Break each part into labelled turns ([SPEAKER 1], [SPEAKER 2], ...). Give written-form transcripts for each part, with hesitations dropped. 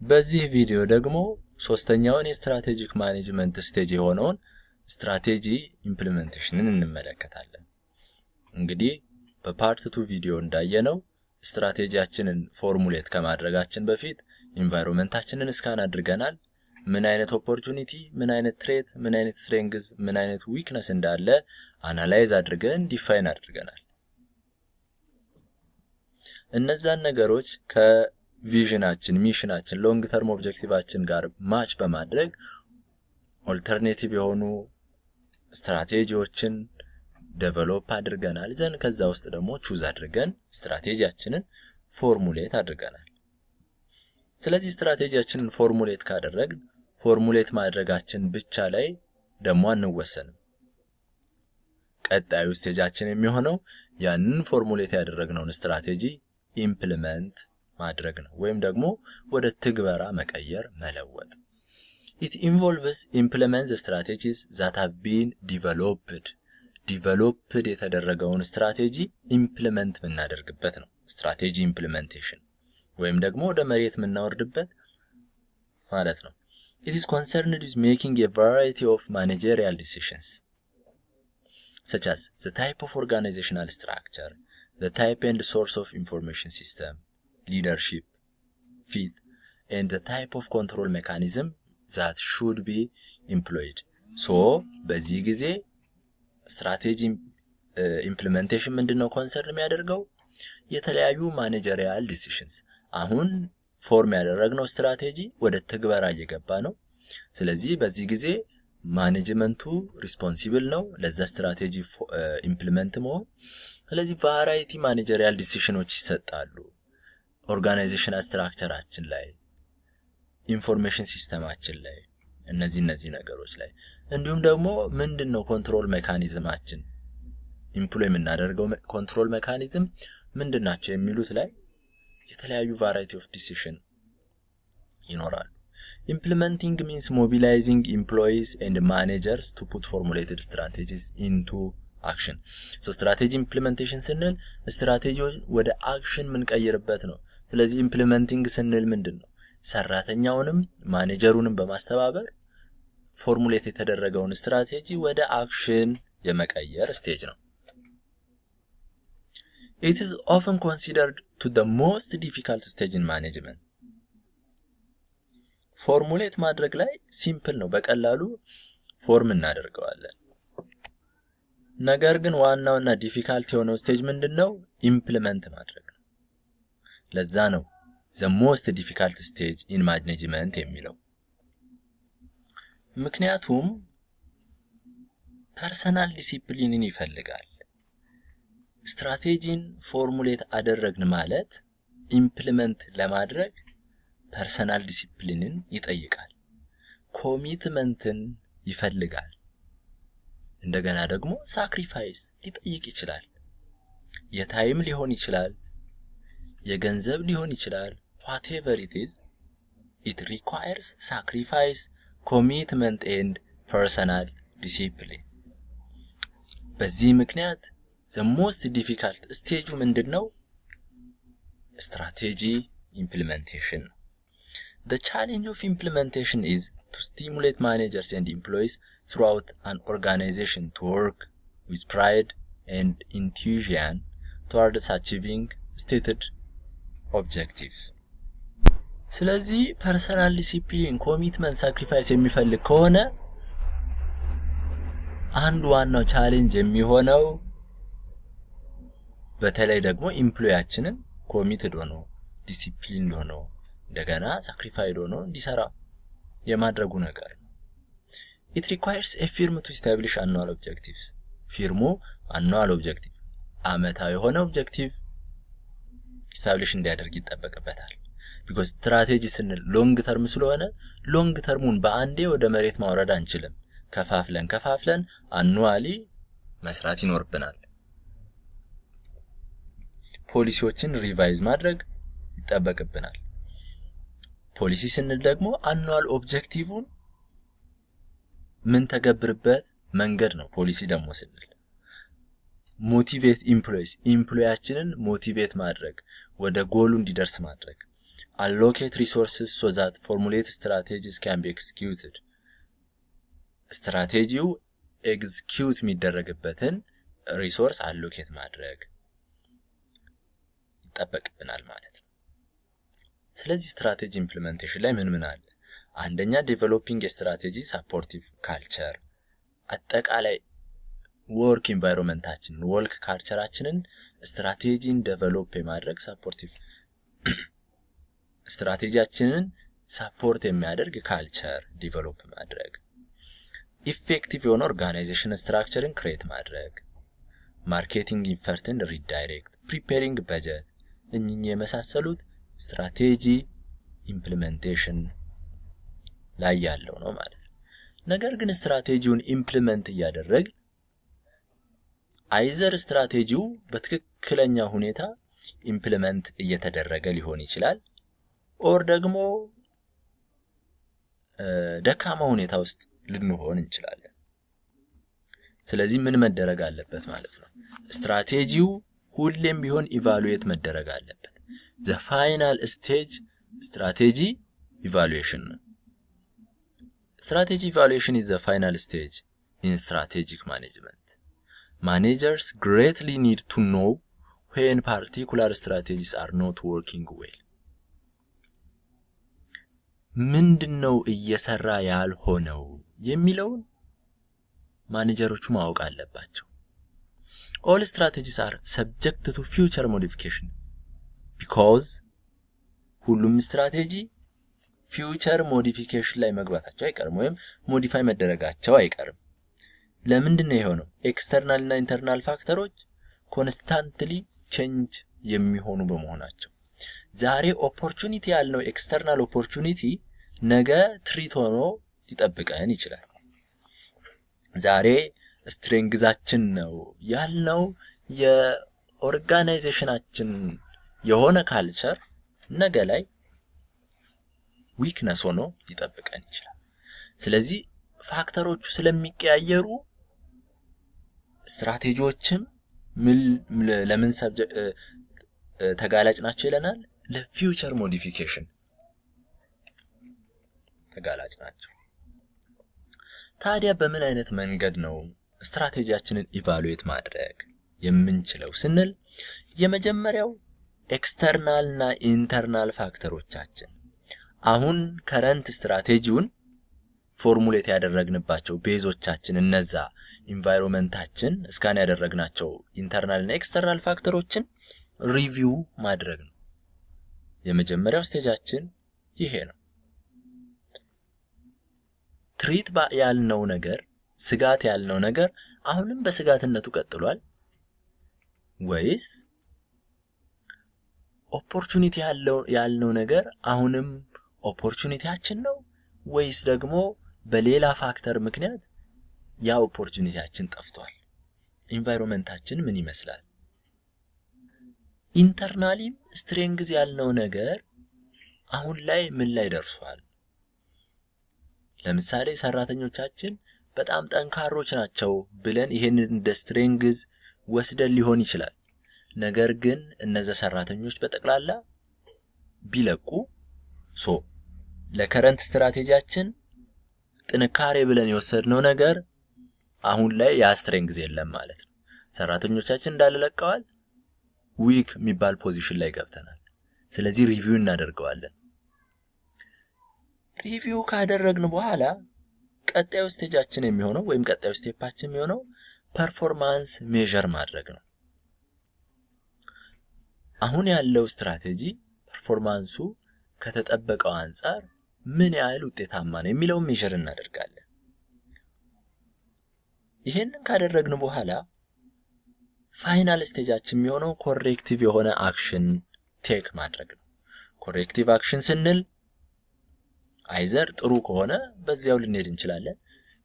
[SPEAKER 1] በዚህ ቪዲዮ ደግሞ ሶስተኛውን የስትራቴጂክ ማኔጅመንት ስቴጅ የሆነውን ስትራቴጂ ኢምፕሊሜንቴሽንን እንመለከታለን። እንግዲህ በፓርት 2 ቪዲዮ እንዳየነው ስትራቴጂያችንን ፎርሙሌት ከማድረጋችን በፊት ኢንቫይሮንመንታችንን ስካን አድርገናል። ምን አይነት ኦፖርቹኒቲ፣ ምን አይነት ትሬት፣ ምን አይነት ስትሬንግዝ፣ ምን አይነት ዊክነስ እንዳለ አናላይዝ አድርገን ዲፋይን አድርገናል። እነዛን ነገሮች ከቪዥናችን፣ ሚሽናችን፣ ሎንግ ተርም ኦብጀክቲቫችን ጋር ማች በማድረግ ኦልተርኔቲቭ የሆኑ ስትራቴጂዎችን ዴቨሎፕ አድርገናል። ዘን ከዛ ውስጥ ደግሞ ቹዝ አድርገን ስትራቴጂያችንን ፎርሙሌት አድርገናል። ስለዚህ ስትራቴጂያችንን ፎርሙሌት ካደረግን ፎርሙሌት ማድረጋችን ብቻ ላይ ደግሞ አንወሰንም። ቀጣዩ ስቴጃችን የሚሆነው ያንን ፎርሙሌት ያደረግነውን ስትራቴጂ ኢምፕሊመንት ማድረግ ነው፣ ወይም ደግሞ ወደ ትግበራ መቀየር፣ መለወጥ። It involves implement the strategies that have been developed የተደረገውን ስትራቴጂ ኢምፕሊመንት የምናደርግበት ነው ስትራቴጂ ኢምፕሊሜንቴሽን፣ ወይም ደግሞ ወደ መሬት የምናወርድበት ማለት ነው። It is concerned with making a variety of managerial decisions such as the type of organizational structure, the type and source of information system, leadership, fit, and the type of control mechanism that should be employed. So በዚህ ጊዜ ስትራቴጂ ኢምፕሊሜንቴሽን ምንድነው ኮንሰርን የሚያደርገው? የተለያዩ ማኔጀሪያል ዲሲሽንስ። አሁን ፎርም ያደረግነው ስትራቴጂ ወደ ትግበራ እየገባ ነው። ስለዚህ በዚህ ጊዜ ማኔጅመንቱ ሪስፖንሲብል ነው ለዛ ስትራቴጂ ኢምፕሊሜንት መሆን። ስለዚህ ቫራይቲ ማኔጀሪያል ዲሲሽኖች ይሰጣሉ ኦርጋናይዜሽናል ስትራክቸራችን ላይ፣ ኢንፎርሜሽን ሲስተማችን ላይ፣ እነዚህ ነገሮች ላይ። እንዲሁም ደግሞ ምንድነው ኮንትሮል ሜካኒዝማችን፣ ኢምፕሎይ የምናደርገው ኮንትሮል ሜካኒዝም ምንድናቸው የሚሉት ላይ የተለያዩ ቫራይቲ ኦፍ ዲሲሽን ይኖራሉ። Implementing means mobilizing employees and managers to put formulated strategies into action. So strategy implementation ስንል ስትራቴጂውን ወደ አክሽን ምንቀይርበት ነው። ስለዚህ ኢምፕሊሜንቲንግ ስንል ምንድነው? ሰራተኛውንም ማኔጀሩንም በማስተባበር ፎርሙሌት የተደረገውን ስትራቴጂ ወደ አክሽን የመቀየር ስቴጅ ነው። It is often considered to the most difficult stage in management. ፎርሙሌት ማድረግ ላይ ሲምፕል ነው፣ በቀላሉ ፎርም እናደርገዋለን። ነገር ግን ዋናውና ዲፊካልት የሆነው ስቴጅ ምንድነው? ኢምፕሊመንት ማድረግ ነው። ለዛ ነው the most difficult stage in management የሚለው። ምክንያቱም ፐርሰናል ዲሲፕሊንን ይፈልጋል። ስትራቴጂን ፎርሙሌት አደረግን ማለት ኢምፕሊመንት ለማድረግ ፐርሰናል ዲሲፕሊንን ይጠይቃል፣ ኮሚትመንትን ይፈልጋል፣ እንደገና ደግሞ ሳክሪፋይስ ሊጠይቅ ይችላል። የታይም ሊሆን ይችላል፣ የገንዘብ ሊሆን ይችላል። whatever it is, it requires sacrifice, commitment and personal discipline. በዚህ ምክንያት the most difficult stage ምንድነው? strategy implementation. The challenge of implementation is to stimulate managers and employees throughout an organization to work with pride and enthusiasm towards achieving stated objective. ስለዚህ ፐርሰናል ዲሲፕሊን፣ ኮሚትመንት፣ ሳክሪፋይስ የሚፈልግ ከሆነ አንዱ ዋናው ቻሌንጅ የሚሆነው በተለይ ደግሞ ኢምፕሎያችንን ኮሚትድ ሆኖ ዲሲፕሊን ሆኖ እንደገና ሳክሪፋይድ ሆኖ እንዲሰራ የማድረጉ ነገር ነው። It requires a firm to establish annual objectives. ፊርሙ annual objective አመታዊ የሆነ ኦብጀክቲቭ ኢስታብሊሽ እንዲያደርግ ይጠበቅበታል። because ስትራቴጂ ስንል ሎንግ ተርም ስለሆነ ሎንግ ተርሙን በአንዴ ወደ መሬት ማውረድ አንችልም። ከፋፍለን አኑዋሊ መስራት ይኖርብናል። ፖሊሲዎችን ሪቫይዝ ማድረግ ይጠበቅብናል። ፖሊሲ ስንል ደግሞ አኑዋል ኦብጀክቲቭን ምን ተገብርበት መንገድ ነው። ፖሊሲ ደግሞ ስንል ሞቲቬት ኢምፕሎይስ ኢምፕሎያችንን ሞቲቬት ማድረግ ወደ ጎሉ እንዲደርስ ማድረግ allocate resources so that formulate strategies can be executed ስትራቴጂው ኤግዚኪዩት የሚደረግበትን ሪሶርስ አሎኬት ማድረግ ይጠበቅብናል ማለት ነው። ስለዚህ ስትራቴጂ ኢምፕሊሜንቴሽን ላይ ምን አለ? አንደኛ ዴቨሎፒንግ የስትራቴጂ ሳፖርቲቭ ካልቸር አጠቃላይ ወርክ ኢንቫይሮንመንታችንን ወርክ ካልቸራችንን ስትራቴጂን ዴቨሎፕ የማድረግ ሳፖርቲቭ ስትራቴጂያችንን ሳፖርት የሚያደርግ ካልቸር ዴቨሎፕ ማድረግ ኢፌክቲቭ የሆነ ኦርጋናይዜሽን ስትራክቸርን ክሬት ማድረግ ማርኬቲንግ ኢፈርትን ሪዳይሬክት ፕሪፔሪንግ በጀት እኚህ የመሳሰሉት ስትራቴጂ ኢምፕሊሜንቴሽን ላይ ያለው ነው ማለት ነው። ነገር ግን ስትራቴጂውን ኢምፕሊሜንት እያደረግ አይዘር ስትራቴጂው በትክክለኛ ሁኔታ ኢምፕሊሜንት እየተደረገ ሊሆን ይችላል ኦር ደግሞ ደካማ ሁኔታ ውስጥ ልንሆን እንችላለን። ስለዚህ ምን መደረግ አለበት ማለት ነው? ስትራቴጂው ሁሌም ቢሆን ኢቫሉዌት መደረግ አለበት። the final stage strategy evaluation ነው። strategy evaluation is the final stage in strategic management. Managers greatly need to know when particular strategies are not working well. ምንድነው እየሰራ ያልሆነው የሚለውን ማኔጀሮቹ ማወቅ አለባቸው። all strategies are subject to future modification because ሁሉም ስትራቴጂ future modification ላይ መግባታቸው አይቀርም ወይም ሞዲፋይ መደረጋቸው አይቀርም። ለምንድነው የሆነው? ኤክስተርናል እና ኢንተርናል ፋክተሮች ኮንስታንትሊ ቼንጅ የሚሆኑ በመሆናቸው ዛሬ ኦፖርቹኒቲ ያልነው ኤክስተርናል ኦፖርቹኒቲ ነገ ትሪት ሆኖ ሊጠብቀን ይችላል። ዛሬ ስትሬንግዛችን ነው ያልነው የኦርጋናይዜሽናችን የሆነ ካልቸር ነገ ላይ ዊክነስ ሆኖ ሊጠብቀን ይችላል። ስለዚህ ፋክተሮቹ ስለሚቀያየሩ ስትራቴጂዎችም ለምን ተጋላጭ ናቸው ይለናል? ለፊውቸር ሞዲፊኬሽን ተጋላጭ ናቸው። ታዲያ በምን አይነት መንገድ ነው ስትራቴጂያችንን ኢቫሉዌት ማድረግ የምንችለው ስንል የመጀመሪያው ኤክስተርናል እና ኢንተርናል ፋክተሮቻችን አሁን ከረንት ስትራቴጂውን ፎርሙሌት ያደረግንባቸው ቤዞቻችን እነዛ ኢንቫይሮንመንታችን እስካን ያደረግናቸው ኢንተርናል እና ኤክስተርናል ፋክተሮችን ሪቪው ማድረግ ነው። የመጀመሪያው ስቴጃችን ይሄ ነው። ትሪት ያልነው ነገር ስጋት ያልነው ነገር አሁንም በስጋትነቱ ቀጥሏል ወይስ ኦፖርቹኒቲ ያልነው ነገር አሁንም ኦፖርቹኒቲያችን ነው ወይስ ደግሞ በሌላ ፋክተር ምክንያት ያ ኦፖርቹኒቲያችን ጠፍቷል? ኢንቫይሮንመንታችን ምን ይመስላል? ኢንተርናሊ ስትሬንግዝ ያልነው ነገር አሁን ላይ ምን ላይ ደርሷል? ለምሳሌ ሰራተኞቻችን በጣም ጠንካሮች ናቸው ብለን ይሄንን እንደ ስትሬንግዝ ወስደን ሊሆን ይችላል። ነገር ግን እነዛ ሰራተኞች በጠቅላላ ቢለቁ ለከረንት ስትራቴጂያችን ጥንካሬ ብለን የወሰድነው ነገር አሁን ላይ ያ ስትሬንግዝ የለም ማለት ነው። ሰራተኞቻችን እንዳለለቀዋል ዊክ የሚባል ፖዚሽን ላይ ገብተናል። ስለዚህ ሪቪው እናደርገዋለን። ሪቪው ካደረግን በኋላ ቀጣዩ ስቴጃችን የሚሆነው ወይም ቀጣዩ ስቴፓችን የሚሆነው ፐርፎርማንስ ሜዠር ማድረግ ነው። አሁን ያለው ስትራቴጂ ፐርፎርማንሱ ከተጠበቀው አንፃር ምን ያህል ውጤታማ ነው የሚለውን ሜዠር እናደርጋለን። ይሄንን ካደረግን በኋላ ፋይናል ስቴጃችን የሚሆነው ኮሬክቲቭ የሆነ አክሽን ቴክ ማድረግ ነው። ኮሬክቲቭ አክሽን ስንል አይዘር ጥሩ ከሆነ በዚያው ልንሄድ እንችላለን።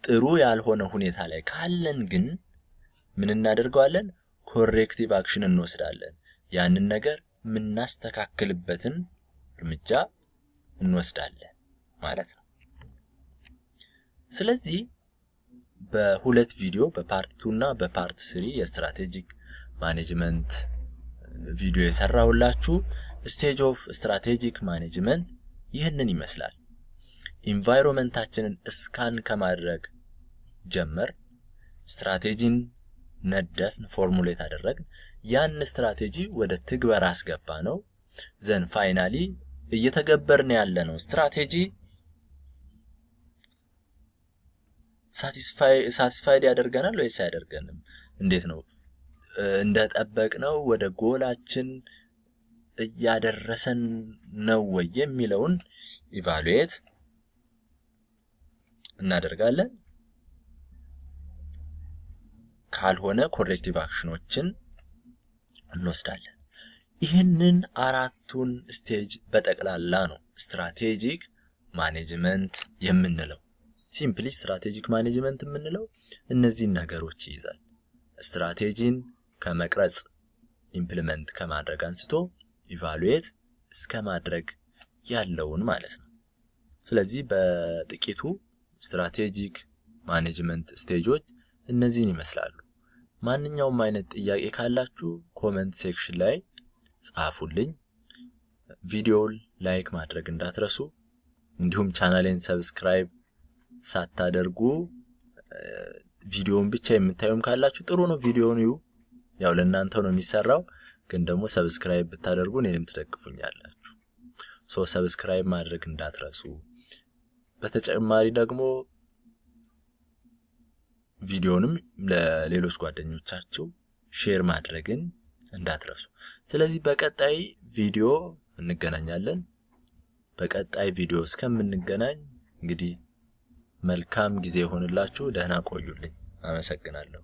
[SPEAKER 1] ጥሩ ያልሆነ ሁኔታ ላይ ካለን ግን ምን እናደርጋለን? ኮሬክቲቭ አክሽን እንወስዳለን። ያንን ነገር ምናስተካክልበትን እርምጃ እንወስዳለን ማለት ነው። ስለዚህ በሁለት ቪዲዮ በፓርት 2 እና በፓርት 3 የስትራቴጂክ ማኔጅመንት ቪዲዮ የሰራሁላችሁ ስቴጅ ኦፍ ስትራቴጂክ ማኔጅመንት ይህንን ይመስላል። ኢንቫይሮንመንታችንን ስካን ከማድረግ ጀመር፣ ስትራቴጂን ነደፍን፣ ፎርሙሌት አደረግን፣ ያን ስትራቴጂ ወደ ትግበራ አስገባ ነው። ዘን ፋይናሊ እየተገበርን ያለነው ስትራቴጂ ሳቲስፋይድ ያደርገናል ወይስ አያደርገንም? እንዴት ነው እንደጠበቅነው ወደ ጎላችን እያደረሰን ነው ወይ የሚለውን ኢቫሉዌት እናደርጋለን። ካልሆነ ኮሬክቲቭ አክሽኖችን እንወስዳለን። ይህንን አራቱን ስቴጅ በጠቅላላ ነው ስትራቴጂክ ማኔጅመንት የምንለው። ሲምፕሊ ስትራቴጂክ ማኔጅመንት የምንለው እነዚህን ነገሮች ይይዛል። ስትራቴጂን ከመቅረጽ ኢምፕሊመንት ከማድረግ አንስቶ ኢቫሉዌት እስከ ማድረግ ያለውን ማለት ነው። ስለዚህ በጥቂቱ ስትራቴጂክ ማኔጅመንት ስቴጆች እነዚህን ይመስላሉ። ማንኛውም አይነት ጥያቄ ካላችሁ ኮሜንት ሴክሽን ላይ ጻፉልኝ። ቪዲዮውን ላይክ ማድረግ እንዳትረሱ። እንዲሁም ቻናሌን ሰብስክራይብ ሳታደርጉ ቪዲዮውን ብቻ የምታዩም ካላችሁ ጥሩ ነው፣ ቪዲዮውን እዩ። ያው ለእናንተ ነው የሚሰራው፣ ግን ደግሞ ሰብስክራይብ ብታደርጉ እኔንም ትደግፉኛላችሁ። ሰብስክራይብ ማድረግ እንዳትረሱ። በተጨማሪ ደግሞ ቪዲዮንም ለሌሎች ጓደኞቻችሁ ሼር ማድረግን እንዳትረሱ። ስለዚህ በቀጣይ ቪዲዮ እንገናኛለን። በቀጣይ ቪዲዮ እስከምንገናኝ እንግዲህ መልካም ጊዜ ይሆንላችሁ። ደህና ቆዩልኝ። አመሰግናለሁ።